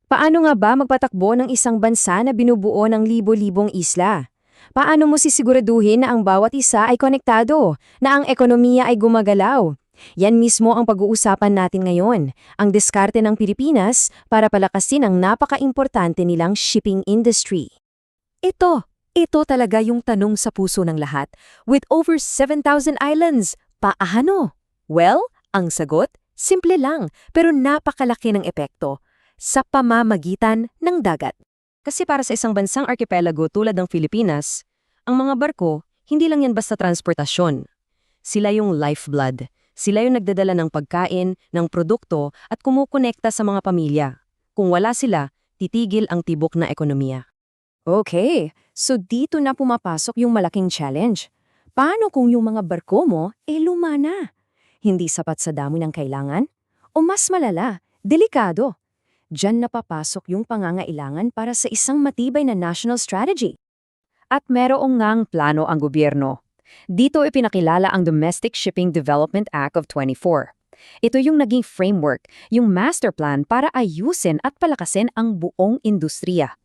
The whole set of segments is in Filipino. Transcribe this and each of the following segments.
Paano nga ba magpatakbo ng isang bansa na binubuo ng libo-libong isla? Paano mo sisiguraduhin na ang bawat isa ay konektado, na ang ekonomiya ay gumagalaw? Yan mismo ang pag-uusapan natin ngayon, ang diskarte ng Pilipinas para palakasin ang napaka-importante nilang shipping industry. Ito talaga yung tanong sa puso ng lahat. With over 7,000 islands, paano? Well, ang sagot, simple lang, pero napakalaki ng epekto. Sa pamamagitan ng dagat. Kasi para sa isang bansang archipelago tulad ng Pilipinas, ang mga barko, hindi lang yan basta transportasyon. Sila yung lifeblood. Sila yung nagdadala ng pagkain, ng produkto at kumukonekta sa mga pamilya. Kung wala sila, titigil ang tibok na ekonomiya. Okay, so dito na pumapasok yung malaking challenge. Paano kung yung mga barko mo, luma na? Hindi sapat sa dami ng kailangan? O mas malala, delikado? Diyan napapasok yung pangangailangan para sa isang matibay na national strategy. At merong ngang plano ang gobyerno. Dito ipinakilala ang Domestic Shipping Development Act of 24. Ito yung naging framework, yung master plan para ayusin at palakasin ang buong industriya.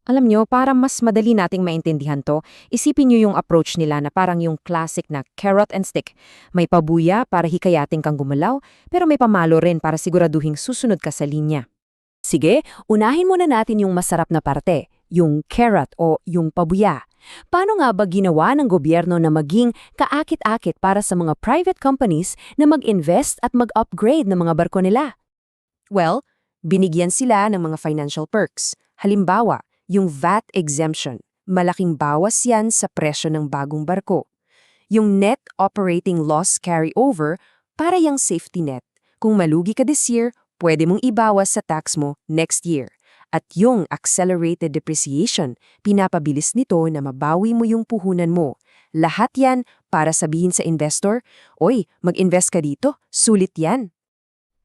Alam nyo, para mas madali nating maintindihan to, isipin nyo yung approach nila na parang yung classic na carrot and stick. May pabuya para hikayating kang gumalaw, pero may pamalo rin para siguraduhing susunod ka sa linya. Sige, unahin muna natin yung masarap na parte, yung carrot o yung pabuya. Paano nga ba ginawa ng gobyerno na maging kaakit-akit para sa mga private companies na mag-invest at mag-upgrade ng mga barko nila? Well, binigyan sila ng mga financial perks. Halimbawa, yung VAT exemption. Malaking bawas yan sa presyo ng bagong barko. Yung net operating loss carryover para yung safety net. Kung malugi ka this year, pwede mong ibawas sa tax mo next year. At yung accelerated depreciation, pinapabilis nito na mabawi mo yung puhunan mo. Lahat yan para sabihin sa investor, "Oy, mag-invest ka dito, sulit yan."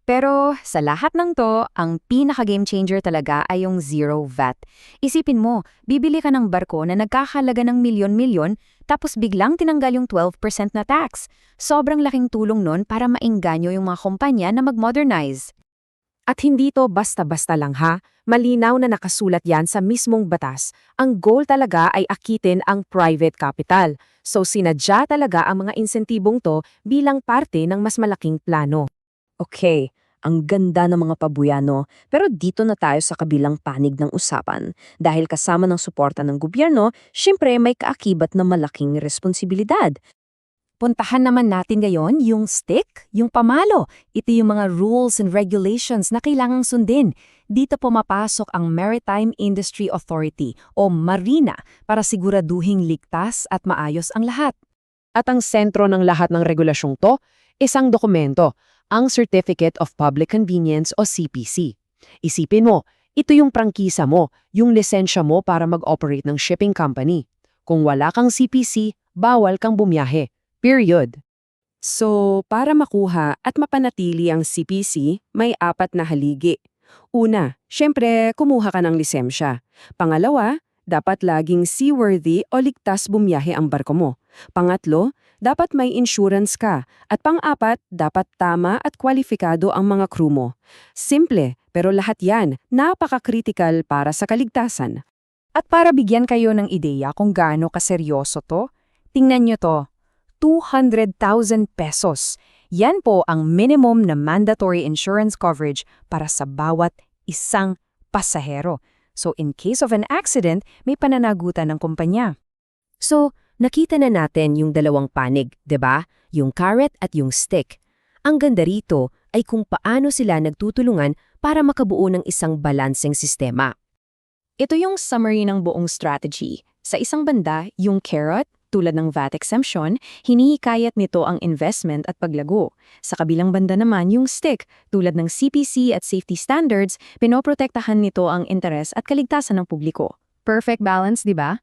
Pero sa lahat ng to, ang pinaka-game changer talaga ay yung zero VAT. Isipin mo, bibili ka ng barko na nagkakahalaga ng milyon-milyon tapos biglang tinanggal yung 12% na tax. Sobrang laking tulong nun para maengganyo yung mga kumpanya na mag-modernize. At hindi to basta-basta lang ha, malinaw na nakasulat yan sa mismong batas. Ang goal talaga ay akitin ang private capital. So sinadya talaga ang mga insentibong to bilang parte ng mas malaking plano. Okay, ang ganda ng mga pabuyano, pero dito na tayo sa kabilang panig ng usapan. Dahil kasama ng suporta ng gobyerno, syempre may kaakibat na malaking responsibilidad. Puntahan naman natin ngayon yung stick, yung pamalo. Ito yung mga rules and regulations na kailangang sundin. Dito pumapasok ang Maritime Industry Authority o MARINA para siguraduhing ligtas at maayos ang lahat. At ang sentro ng lahat ng regulasyong to, isang dokumento, ang Certificate of Public Convenience o CPC. Isipin mo, ito yung prangkisa mo, yung lisensya mo para mag-operate ng shipping company. Kung wala kang CPC, bawal kang bumiyahe. Period. So, para makuha at mapanatili ang CPC, may 4 na haligi. Una, syempre, kumuha ka ng lisensya. Pangalawa, dapat laging seaworthy o ligtas bumiyahe ang barko mo. Pangatlo, dapat may insurance ka. At pang-4, dapat tama at kwalifikado ang mga crew mo. Simple, pero lahat yan napaka-critical para sa kaligtasan. At para bigyan kayo ng ideya kung gaano kaseryoso to, tingnan nyo to, 200,000 pesos. Yan po ang minimum na mandatory insurance coverage para sa bawat isang pasahero. So in case of an accident, may pananagutan ng kumpanya. So, nakita na natin yung dalawang panig, 'di ba? Yung carrot at yung stick. Ang ganda rito ay kung paano sila nagtutulungan para makabuo ng isang balanseng sistema. Ito yung summary ng buong strategy. Sa isang banda, yung carrot, tulad ng VAT exemption, hinihikayat nito ang investment at paglago. Sa kabilang banda naman, yung stick, tulad ng CPC at safety standards, pinoprotektahan nito ang interes at kaligtasan ng publiko. Perfect balance, di ba?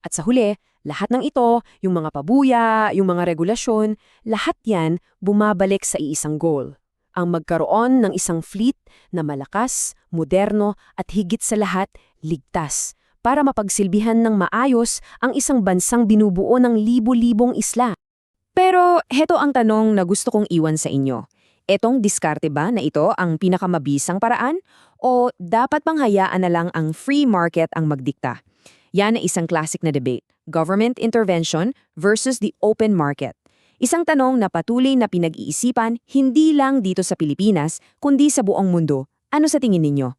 At sa huli, lahat ng ito, yung mga pabuya, yung mga regulasyon, lahat yan bumabalik sa iisang goal. Ang magkaroon ng isang fleet na malakas, moderno at higit sa lahat, ligtas, para mapagsilbihan ng maayos ang isang bansang binubuo ng libo-libong isla. Pero heto ang tanong na gusto kong iwan sa inyo. Etong diskarte ba na ito ang pinakamabisang paraan? O dapat bang hayaan na lang ang free market ang magdikta? Yan ay isang classic na debate, government intervention versus the open market. Isang tanong na patuloy na pinag-iisipan hindi lang dito sa Pilipinas, kundi sa buong mundo. Ano sa tingin ninyo?